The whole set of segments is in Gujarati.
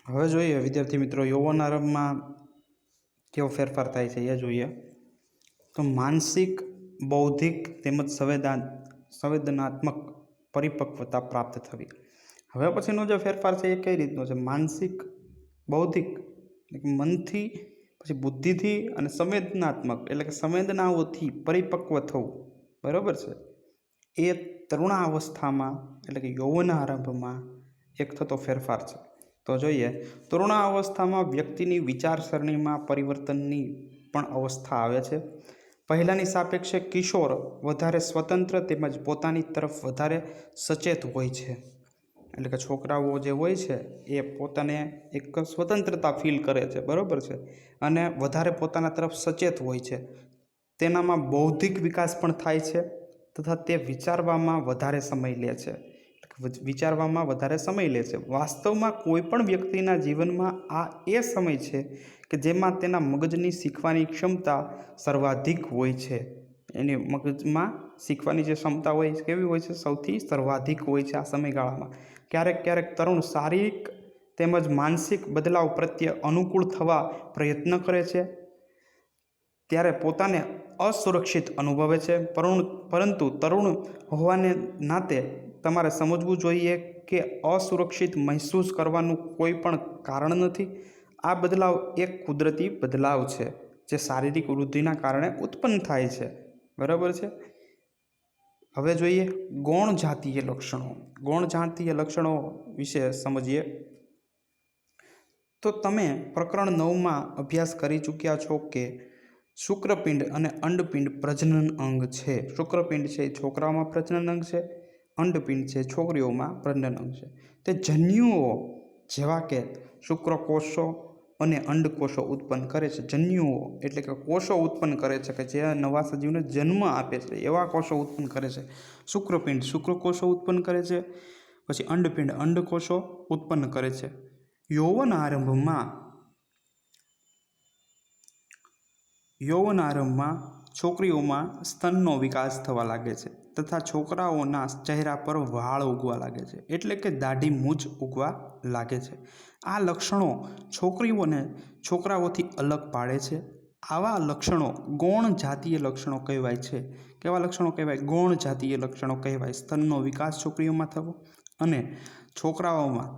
હવે જોઈએ વિદ્યાર્થી મિત્રો, યૌવન આરંભમાં કેવો ફેરફાર થાય છે એ જોઈએ. તો માનસિક, બૌદ્ધિક તેમજ સંવેદનાત્મક પરિપક્વતા પ્રાપ્ત થવી. હવે પછીનો જે ફેરફાર છે એ કઈ રીતનો છે? માનસિક, બૌદ્ધિક એટલે કે મનથી, પછી બુદ્ધિથી અને સંવેદનાત્મક એટલે કે સંવેદનાઓથી પરિપક્વ થવું. બરાબર છે? એ તરુણાવસ્થામાં એટલે કે યૌવન આરંભમાં એક થતો ફેરફાર છે. તો જોઈએ, તરુણાવસ્થામાં વ્યક્તિની વિચારસરણીમાં પરિવર્તનની પણ અવસ્થા આવે છે. પહેલાંની સાપેક્ષે કિશોર વધારે સ્વતંત્ર તેમજ પોતાની તરફ વધારે સચેત હોય છે. એટલે કે છોકરાઓ જે હોય છે એ પોતાને એક સ્વતંત્રતા ફીલ કરે છે. બરાબર છે? અને વધારે પોતાના તરફ સચેત હોય છે. તેનામાં બૌદ્ધિક વિકાસ પણ થાય છે તથા તે વિચારવામાં વધારે સમય લે છે. વાસ્તવમાં કોઈ પણ વ્યક્તિના જીવનમાં આ એ સમય છે કે જેમાં તેના મગજની શીખવાની ક્ષમતા સર્વાધિક હોય છે. એની મગજમાં શીખવાની જે ક્ષમતા હોય કેવી હોય છે? સૌથી સર્વાધિક હોય છે આ સમયગાળામાં. ક્યારેક તરુણ શારીરિક તેમજ માનસિક બદલાવ પ્રત્યે અનુકૂળ થવા પ્રયત્ન કરે છે. ત્યારે પોતાને અસુરક્ષિત અનુભવે છે. પરંતુ તરુણ હોવાને નાતે તમારે સમજવું જોઈએ કે અસુરક્ષિત મહેસૂસ કરવાનું કોઈ પણ કારણ નથી. આ બદલાવ એક કુદરતી બદલાવ છે જે શારીરિક વૃદ્ધિના કારણે ઉત્પન્ન થાય છે. બરાબર છે? હવે જોઈએ ગૌણ જાતીય લક્ષણો. ગૌણ જાતીય લક્ષણો વિશે સમજીએ. તો તમે પ્રકરણ 9માં અભ્યાસ કરી ચૂક્યા છો કે શુક્રપિંડ અને અંડપિંડ પ્રજનન અંગ છે. શુક્રપિંડ છે એ છોકરાઓમાં પ્રજનન અંગ છે, અંડપિંડ છે છોકરીઓમાં પ્રજનન અંગ છે. તે જન્યુઓ જેવા કે શુક્રકોષો અને અંડકોષો ઉત્પન્ન કરે છે. જન્યુઓ એટલે કે કોષો ઉત્પન્ન કરે છે કે જે નવા સજીવને જન્મ આપે છે એવા કોષો ઉત્પન્ન કરે છે. શુક્રપિંડ શુક્રકોષો ઉત્પન્ન કરે છે. પછી અંડપિંડ અંડકોષો ઉત્પન્ન કરે છે. યૌવન આરંભમાં છોકરીઓમાં સ્તનનો વિકાસ થવા લાગે છે તથા છોકરાઓના ચહેરા પર વાળ ઉગવા લાગે છે એટલે કે દાઢી મૂછ ઉગવા લાગે છે. આ લક્ષણો છોકરીઓને છોકરાઓથી અલગ પાડે છે. આવા લક્ષણો ગૌણ જાતીય લક્ષણો કહેવાય છે. કેવા લક્ષણો કહેવાય? ગૌણ જાતીય લક્ષણો કહેવાય. સ્તનનો વિકાસ છોકરીઓમાં થવો અને છોકરાઓમાં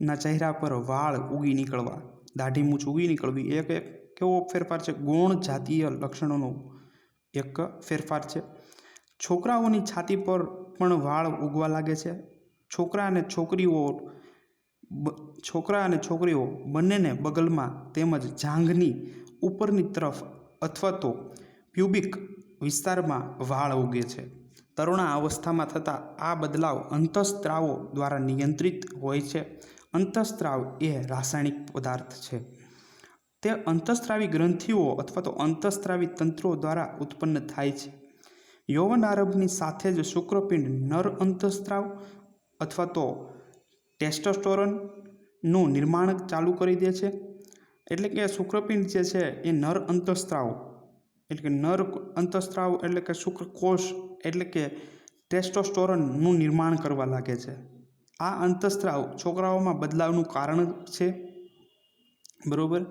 ના ચહેરા પર વાળ ઉગી નીકળવા, દાઢી મૂછ ઉગી નીકળવી એક કેવો ફેરફાર છે? ગૌણ જાતીય લક્ષણોનો એક ફેરફાર છે. છોકરાઓની છાતી પર પણ વાળ ઉગવા લાગે છે. છોકરા અને છોકરીઓ બંનેને બગલમાં તેમજ જાંઘની ઉપરની તરફ અથવા તો પ્યુબિક વિસ્તારમાં વાળ ઉગે છે. તરુણા અવસ્થામાં થતા આ બદલાવ અંતઃસ્ત્રાવો દ્વારા નિયંત્રિત હોય છે. અંતઃસ્ત્રાવ એ રાસાયણિક પદાર્થ છે. તે અંતઃસ્ત્રાવી ગ્રંથિઓ અથવા તો અંતઃસ્ત્રાવી તંત્રો દ્વારા ઉત્પન્ન થાય છે. યૌવન આરંભની સાથે જ શુક્રપિંડ નર અંતઃસ્ત્રાવ અથવા તો ટેસ્ટોસ્ટેરોનનું નિર્માણ ચાલુ કરી દે છે. એટલે કે શુક્રપિંડ જે છે એ નર અંતઃસ્ત્રાવ એટલે કે શુક્રકોષ એટલે કે ટેસ્ટોસ્ટેરોનનું નિર્માણ કરવા લાગે છે. આ અંતઃસ્ત્રાવ છોકરાઓમાં બદલાવનું કારણ છે. બરોબર?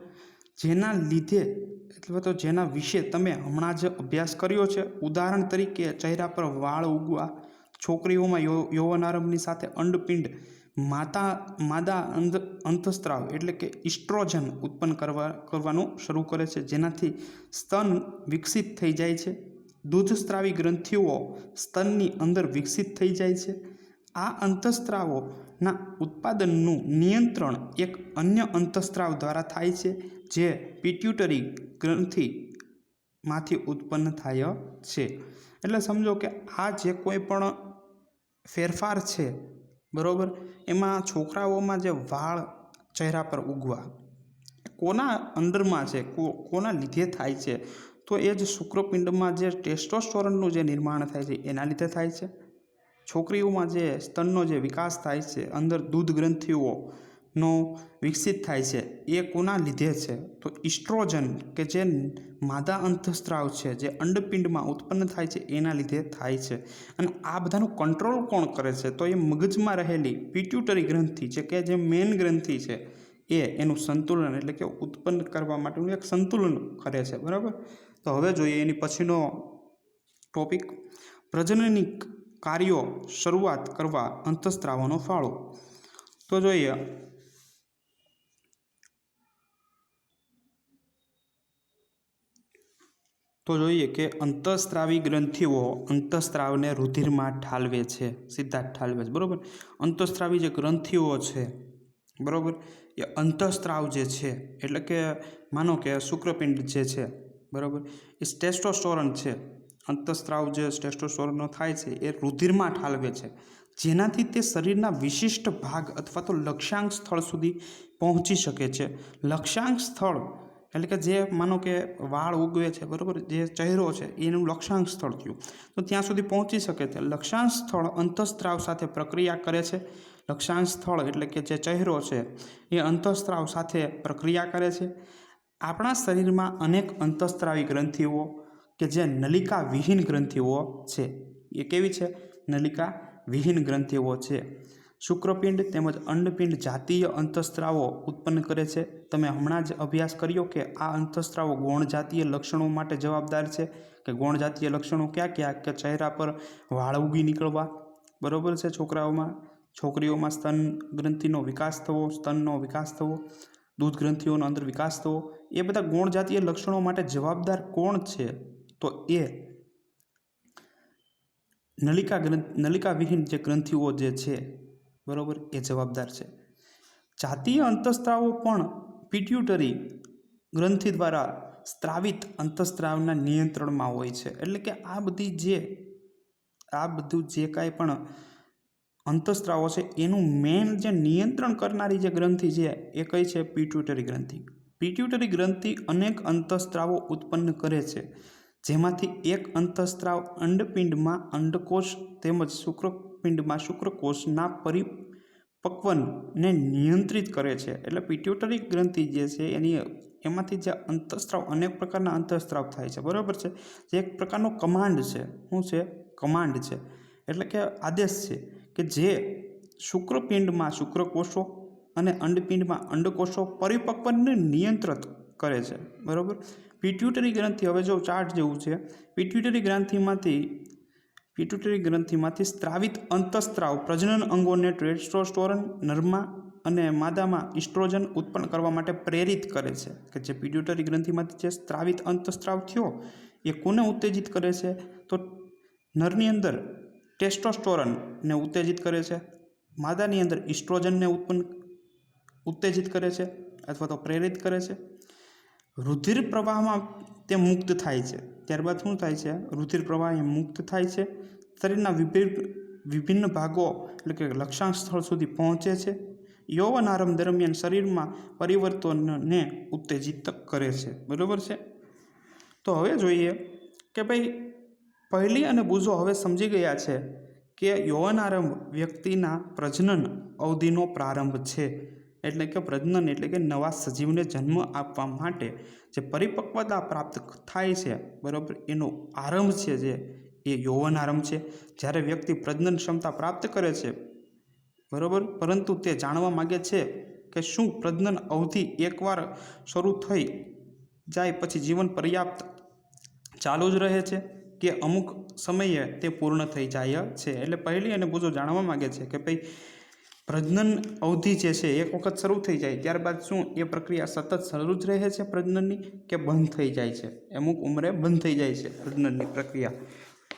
જેના વિશે તમે હમણાં જ અભ્યાસ કર્યો છે. ઉદાહરણ તરીકે ચહેરા પર વાળ ઉગવા, છોકરીઓમાં યૌવન આરંભની સાથે અંડપિંડ માદા અંતઃસ્ત્રાવ એટલે કે ઇસ્ટ્રોજન ઉત્પન્ન કરવાનું શરૂ કરે છે જેનાથી સ્તન વિકસિત થઈ જાય છે. દૂધસ્ત્રાવી ગ્રંથિઓ સ્તનની અંદર વિકસિત થઈ જાય છે. આ અંતઃસ્ત્રાવોના ઉત્પાદનનું નિયંત્રણ એક અન્ય અંતઃસ્ત્રાવ દ્વારા થાય છે જે પિટ્યુટરી ગ્રંથિમાંથી ઉત્પન્ન થાય છે. એટલે સમજો કે આ જે કોઈ પણ ફેરફાર છે, બરોબર, એમાં છોકરાઓમાં જે વાળ ચહેરા પર ઉગવા કોના અંડરમાં છે, કોના લીધે થાય છે? તો એ જ શુક્રપિંડમાં જે ટેસ્ટોસ્ટેરોનનું જે નિર્માણ થાય છે એના લીધે થાય છે. છોકરીઓમાં જે સ્તનનો જે વિકાસ થાય છે, અંદર દૂધ ગ્રંથિઓનો વિકસિત થાય છે, એ કોના લીધે છે? તો ઇસ્ટ્રોજન કે જે માદા અંતઃસ્ત્રાવ છે જે અંડપિંડમાં ઉત્પન્ન થાય છે એના લીધે થાય છે. અને આ બધાનું કંટ્રોલ કોણ કરે છે? તો એ મગજમાં રહેલી પિટ્યુટરી ગ્રંથિ છે કે જે મેઇન ગ્રંથિ છે એનું સંતુલન એટલે કે ઉત્પન્ન કરવા માટેનું એક સંતુલન કરે છે, બરાબર। તો હવે જોઈએ એની પછીનો ટોપિક, પ્રજનનની કાર્યો શરૂઆત કરવા અંતઃસ્ત્રાવનો ફાળો। તો જોઈએ કે અંતઃસ્ત્રાવી ગ્રંથિઓ અંતઃસ્ત્રાવને રુધિરમાં ઠાલવે છે, સીધા જ ઠાલવે છે, બરાબર। અંતઃસ્ત્રાવી જે ગ્રંથિઓ છે, બરાબર, એ અંતઃસ્ત્રાવ જે છે એટલે કે માનો કે શુક્રપિંડ જે છે, બરાબર, એ ટેસ્ટોસ્ટેરોન છે, અંતઃસ્ત્રાવ જે ટેસ્ટોસ્ટેરોનનો થાય છે એ રુધિરમાં ઠાલવે છે, જેનાથી તે શરીરના વિશિષ્ટ ભાગ અથવા તો લક્ષ્યાંક સ્થળ સુધી પહોંચી શકે છે। લક્ષ્યાંક સ્થળ એટલે કે જે માનો કે વાળ ઉગવે છે, બરાબર, જે ચહેરો છે એનું લક્ષ્યાંક સ્થળ થયું, તો ત્યાં સુધી પહોંચી શકે છે। લક્ષ્યાંક સ્થળ અંતઃસ્ત્રાવ સાથે પ્રક્રિયા કરે છે। લક્ષ્યાંક સ્થળ એટલે કે જે ચહેરો છે એ અંતઃસ્ત્રાવ સાથે પ્રક્રિયા કરે છે। આપણા શરીરમાં અનેક અંતઃસ્ત્રાવી ગ્રંથિઓ કે જે નલિકા વિહીન ગ્રંથિઓ છે, એ કેવી છે? નલિકા વિહીન ગ્રંથિઓ છે। શુક્રપિંડ તેમજ અંડપિંડ જાતીય અંતઃસ્ત્રાવો ઉત્પન્ન કરે છે। તમે હમણાં જ અભ્યાસ કર્યો કે આ અંતઃસ્ત્રાવો ગૌણ જાતીય લક્ષણો માટે જવાબદાર છે, કે ગૌણ જાતીય લક્ષણો ક્યાં ક્યાં? કે ચહેરા પર વાળ ઉગી નીકળવા, બરાબર છે, છોકરીઓમાં સ્તન ગ્રંથિનો વિકાસ થવો, સ્તનનો વિકાસ થવો, દૂધ ગ્રંથિઓનો અંદર વિકાસ થવો, એ બધા ગૌણ જાતીય લક્ષણો માટે જવાબદાર કોણ છે? તો એ નલિકા વિહીન જે ગ્રંથિઓ જે છે, બરાબર, એ જવાબદાર છે। જાતીય અંતઃસ્ત્રાવો પણ પિટ્યુટરી ગ્રંથિ દ્વારા સ્ત્રાવિત અંતઃસ્ત્રાવના નિયંત્રણમાં હોય છે। એટલે કે આ બધું જે કાંઈ પણ અંતઃસ્ત્રાવો છે એનું મેઇન જે નિયંત્રણ કરનારી જે ગ્રંથિ છે એ કઈ છે? પિટ્યુટરી ગ્રંથિ। પિટ્યુટરી ગ્રંથિ અનેક અંતઃસ્ત્રાવો ઉત્પન્ન કરે છે, જેમાંથી એક અંતઃસ્ત્રાવ અંડપિંડમાં અંડકોષ તેમજ શુક્રપિંડમાં શુક્રકોષના પરિપક્વને નિયંત્રિત કરે છે। એટલે પિટ્યુટરી ગ્રંથિ જે છે એમાંથી જે અંતઃસ્ત્રાવ, અનેક પ્રકારના અંતઃસ્ત્રાવ થાય છે, બરાબર છે, જે એક પ્રકારનો કમાન્ડ છે। શું છે? કમાન્ડ છે, એટલે કે આદેશ છે, કે જે શુક્રપિંડમાં શુક્રકોષો અને અંડપિંડમાં અંડકોષો પરિપક્વને નિયંત્રિત કરે છે, બરાબર। પિટ્યુટરી ગ્રંથિ, હવે જો ચાર્ટ જેવું છે, પિટ્યુટરી ગ્રંથિમાંથી સ્ત્રાવિત અંતઃસ્ત્રાવ પ્રજનન અંગોને ટેસ્ટોસ્ટેરોન નરમાં અને માદામાં ઇસ્ટ્રોજન ઉત્પન્ન કરવા માટે પ્રેરિત કરે છે। કે જે પિટ્યુટરી ગ્રંથિમાંથી જે સ્ત્રાવિત અંતઃસ્ત્રાવ થયો એ કોને ઉત્તેજિત કરે છે? તો નરની અંદર ટેસ્ટોસ્ટેરોનને ઉત્તેજિત કરે છે, માદાની અંદર ઇસ્ટ્રોજનને ઉત્તેજિત કરે છે અથવા તો પ્રેરિત કરે છે। રુધિર પ્રવાહમાં તે મુક્ત થાય છે। ત્યારબાદ શું થાય છે? રુધિર પ્રવાહ એ મુક્ત થાય છે, શરીરના વિભિન્ન ભાગો એટલે કે લક્ષ્યાંક સ્થળ સુધી પહોંચે છે। યૌવન આરંભ દરમિયાન શરીરમાં પરિવર્તનને ઉત્તેજિત કરે છે, બરાબર છે। તો હવે જોઈએ કે ભાઈ પહેલી અને બુઝો હવે સમજી ગયા છે કે યૌવન આરંભ વ્યક્તિના પ્રજનન અવધિનો પ્રારંભ છે। એટલે કે પ્રજનન એટલે કે નવા સજીવને જન્મ આપવા માટે જે પરિપક્વતા પ્રાપ્ત થાય છે, બરાબર, એનો આરંભ છે જે એ યૌવન આરંભ છે। જ્યારે વ્યક્તિ પ્રજનન ક્ષમતા પ્રાપ્ત કરે છે, બરાબર, પરંતુ તે જાણવા માગે છે કે શું પ્રજનન અવધિ એકવાર શરૂ થઈ જાય પછી જીવન પર્યાપ્ત ચાલુ જ રહે છે કે અમુક સમયે તે પૂર્ણ થઈ જાય છે। એટલે પહેલી અને બુઝો જાણવા માગે છે કે ભાઈ પ્રજનન અવધિ જે છે એક વખત શરૂ થઈ જાય ત્યારબાદ શું એ પ્રક્રિયા સતત શરૂ જ રહે છે પ્રજનનની, કે બંધ થઈ જાય છે? અમુક ઉંમરે બંધ થઈ જાય છે પ્રજનનની પ્રક્રિયા,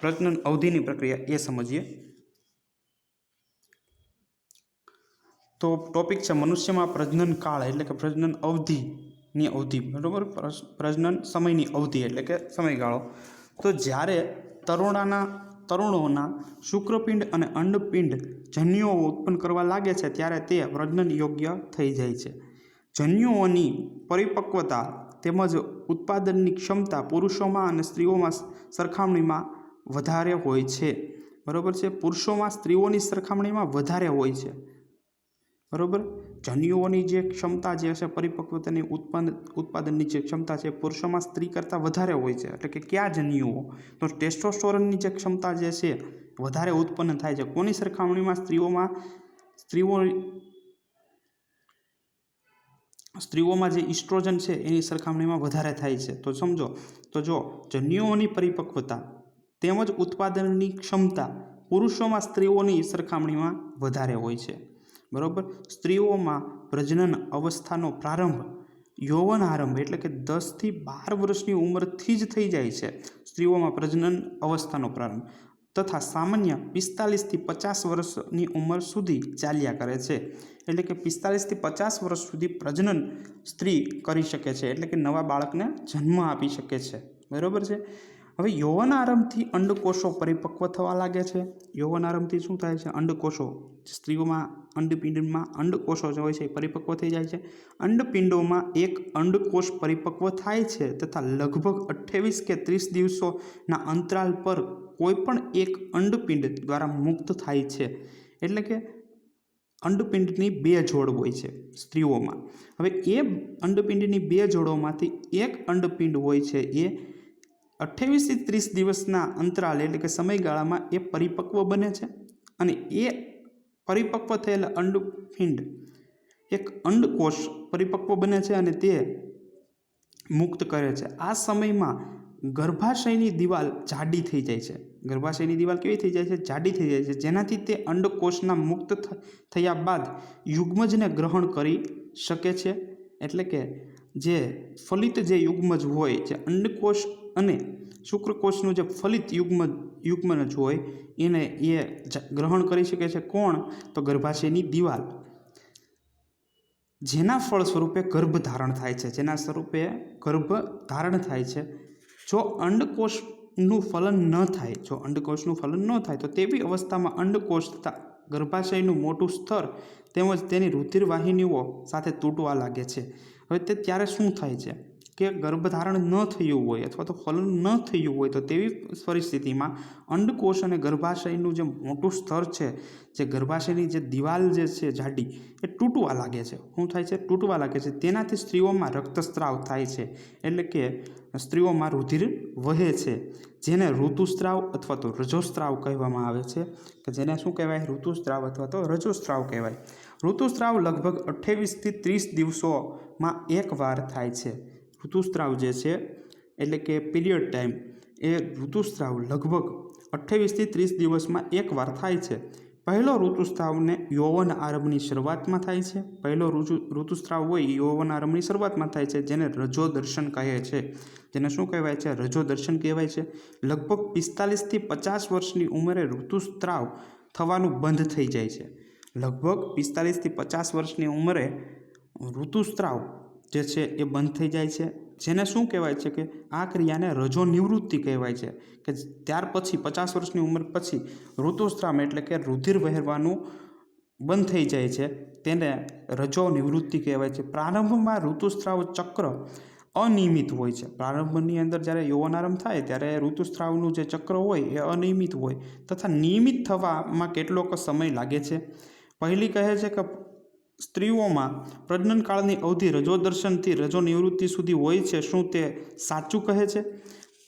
પ્રજનન અવધિની પ્રક્રિયા, એ સમજીએ। તો ટોપિક છે મનુષ્યમાં પ્રજનન કાળ એટલે કે પ્રજનન અવધિની અવધિ, બરાબર, પ્રજનન સમયની અવધિ એટલે કે સમયગાળો। તો જ્યારે તરુણોના શુક્રપિંડ અને અંડપિંડ જન્યુઓ ઉત્પન્ન કરવા લાગે છે ત્યારે તે પ્રજનન યોગ્ય થઈ જાય છે। જન્યુઓની પરિપક્વતા તેમજ ઉત્પાદનની ક્ષમતા પુરુષોમાં અને સ્ત્રીઓમાં સરખામણીમાં વધારે હોય છે, બરાબર છે, પુરુષોમાં સ્ત્રીઓની સરખામણીમાં વધારે હોય છે, બરાબર। જન્યુઓની જે ક્ષમતા જે છે પરિપક્વતાની ઉત્પાદનની જે ક્ષમતા છે પુરુષોમાં સ્ત્રી કરતાં વધારે હોય છે। એટલે કે કયા જન્યુઓ? તો ટેસ્ટોસ્ટેરોનની જે ક્ષમતા જે છે વધારે ઉત્પન્ન થાય છે કોની સરખામણીમાં? સ્ત્રીઓ સ્ત્રીઓમાં જે ઇસ્ટ્રોજન છે એની સરખામણીમાં વધારે થાય છે. તો સમજો તો જો જન્યુઓની પરિપક્વતા તેમજ ઉત્પાદનની ક્ષમતા પુરુષોમાં સ્ત્રીઓની સરખામણીમાં વધારે હોય છે. બરાબર. સ્ત્રીઓમાં પ્રજનન અવસ્થાનો પ્રારંભ યૌવન આરંભ એટલે કે 10 થી 12 વર્ષની ઉંમરથી જ થઈ જાય છે. સ્ત્રીઓમાં પ્રજનન અવસ્થાનો પ્રારંભ તથા સામાન્ય 45 થી 50 વર્ષની ઉંમર સુધી ચાલ્યા કરે છે. એટલે કે 45 થી 50 વર્ષ સુધી પ્રજનન સ્ત્રી કરી શકે છે, એટલે કે નવા બાળકને જન્મ આપી શકે છે. બરાબર છે. હવે યૌવન આરંભથી અંડકોષો પરિપક્વ થવા લાગે છે. યૌવન આરંભથી શું થાય છે? અંડકોષો, સ્ત્રીઓમાં અંડપિંડમાં અંડકોષો જે હોય છે એ પરિપક્વ થઈ જાય છે. અંડપિંડોમાં એક અંડકોષ પરિપક્વ થાય છે તથા લગભગ 28 કે 30 દિવસોના અંતરાલ પર કોઈ પણ એક અંડપિંડ દ્વારા મુક્ત થાય છે. એટલે કે અંડપિંડની 2 જોડ હોય છે સ્ત્રીઓમાં. હવે એ અંડપિંડની 2 જોડોમાંથી એક અંડપિંડ હોય છે એ 28 થી 30 દિવસના અંતરાલ એટલે કે સમયગાળામાં એ પરિપક્વ બને છે અને એ પરિપક્વ થયેલા અંડપિંડ એક અંડકોષ પરિપક્વ બને છે અને તે મુક્ત કરે છે. આ સમયમાં ગર્ભાશયની દિવાલ જાડી થઈ જાય છે. ગર્ભાશયની દિવાલ કેવી થઈ જાય છે? જાડી થઈ જાય છે, જેનાથી તે અંડકોષના મુક્ત થયા બાદ યુગ્મજને ગ્રહણ કરી શકે છે. એટલે કે જે ફલિત જે યુગ્મજ હોય, જે અંડકોષ અને શુક્રકોષનું જે ફલિત યુગ્મજ હોય એને એ ગ્રહણ કરી શકે છે. કોણ? તો ગર્ભાશયની દિવાલ, જેના ફળ સ્વરૂપે ગર્ભ ધારણ થાય છે. જેના સ્વરૂપે ગર્ભ ધારણ થાય છે. જો અંડકોષનું ફલન ન થાય, તો તેવી અવસ્થામાં અંડકોષ તથા ગર્ભાશયનું મોટું સ્તર તેમજ તેની રુધિર વાહિનીઓ સાથે તૂટવા લાગે છે. હવે તે ત્યારે શું થાય છે કે ગર્ભધારણ ન થયું હોય અથવા તો ફલન ન થયું હોય, તો તેવી પરિસ્થિતિમાં અંડકોષ અને ગર્ભાશયનું જે મોટું સ્તર છે, જે ગર્ભાશયની જે દિવાલ જે છે જાડી, એ તૂટવા લાગે છે. શું થાય છે? તૂટવા લાગે છે. તેનાથી સ્ત્રીઓમાં રક્તસ્રાવ થાય છે, એટલે કે સ્ત્રીઓમાં રુધિર વહે છે, જેને ઋતુસ્રાવ અથવા તો રજોસ્રાવ કહેવામાં આવે છે. કે જેને શું કહેવાય? ઋતુસ્રાવ અથવા તો રજોસ્રાવ કહેવાય. ઋતુસ્રાવ લગભગ 28 થી 30 દિવસોમાં એકવાર થાય છે. ઋતુસ્રાવ જે છે એટલે કે પીરિયડ ટાઈમ, એ ઋતુસ્રાવ લગભગ 28 થી 30 દિવસમાં એકવાર થાય છે. પહેલો ઋતુસ્રાવને યૌવન આરંભની શરૂઆતમાં થાય છે. પહેલો ઋતુસ્રાવ હોય યૌવન આરંભની શરૂઆતમાં થાય છે, જેને રજો દર્શન કહે છે. જેને શું કહેવાય છે? રજો દર્શન કહેવાય છે. લગભગ 45 થી 50 વર્ષની ઉંમરે ઋતુસ્રાવ થવાનું બંધ થઈ જાય છે. લગભગ 45 થી 50 વર્ષની ઉંમરે ઋતુસ્રાવ જે છે એ બંધ થઈ જાય છે. જેને શું કહેવાય છે? કે આ ક્રિયાને રજો નિવૃત્તિ કહેવાય છે. કે ત્યાર પછી 50 વર્ષની ઉંમર પછી ઋતુસ્રાવ એટલે કે રુધિર વહેવાનું બંધ થઈ જાય છે, તેને રજો નિવૃત્તિ કહેવાય છે. પ્રારંભમાં ઋતુસ્રાવ ચક્ર અનિયમિત હોય છે. પ્રારંભની અંદર જ્યારે યૌવનારંભ થાય ત્યારે ઋતુસ્રાવનું જે ચક્ર હોય એ અનિયમિત હોય તથા નિયમિત થવામાં કેટલોક સમય લાગે છે. પહેલી કહે છે કે સ્ત્રીઓમાં પ્રજનનકાળની અવધિ રજોદર્શનથી રજો નિવૃત્તિ સુધી હોય છે. શું તે સાચું કહે છે?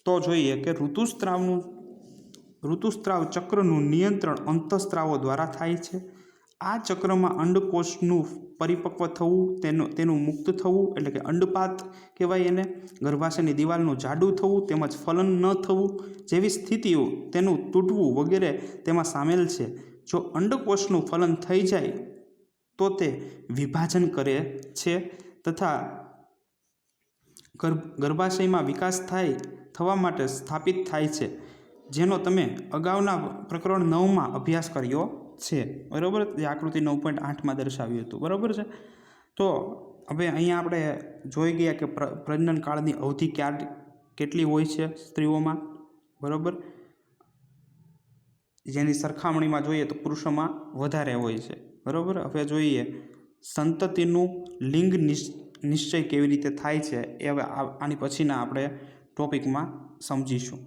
તો જોઈએ કે ઋતુસ્રાવ ચક્રનું નિયંત્રણ અંતઃસ્ત્રાવો દ્વારા થાય છે. આ ચક્રમાં અંડકોષનું પરિપક્વ થવું, તેનું મુક્ત થવું એટલે કે અંડપાત કહેવાય એને, ગર્ભાશયની દિવાલનું જાડું થવું તેમજ ફલન ન થવું જેવી સ્થિતિઓ, તેનું તૂટવું વગેરે તેમાં સામેલ છે. જો અંડકોષનું ફલન થઈ જાય તો તે વિભાજન કરે છે તથા ગર્ભાશયમાં વિકાસ થવા માટે સ્થાપિત થાય છે, જેનો તમે અગાઉના પ્રકરણ 9માં અભ્યાસ કર્યો છે. બરાબર? જે આકૃતિ 9.8માં દર્શાવ્યું હતું. બરાબર છે? તો હવે અહીંયા આપણે જોઈ ગયા કે પ્રજનન કાળની અવધિ કેટલી હોય છે સ્ત્રીઓમાં. બરાબર? જેની સરખામણીમાં જોઈએ તો પુરુષોમાં વધારે હોય છે. બરાબર? હવે જોઈએ સંતતિનું લિંગ નિશ્ચય કેવી રીતે થાય છે, એ હવે આની પછીના આપણે ટોપિકમાં સમજીશું.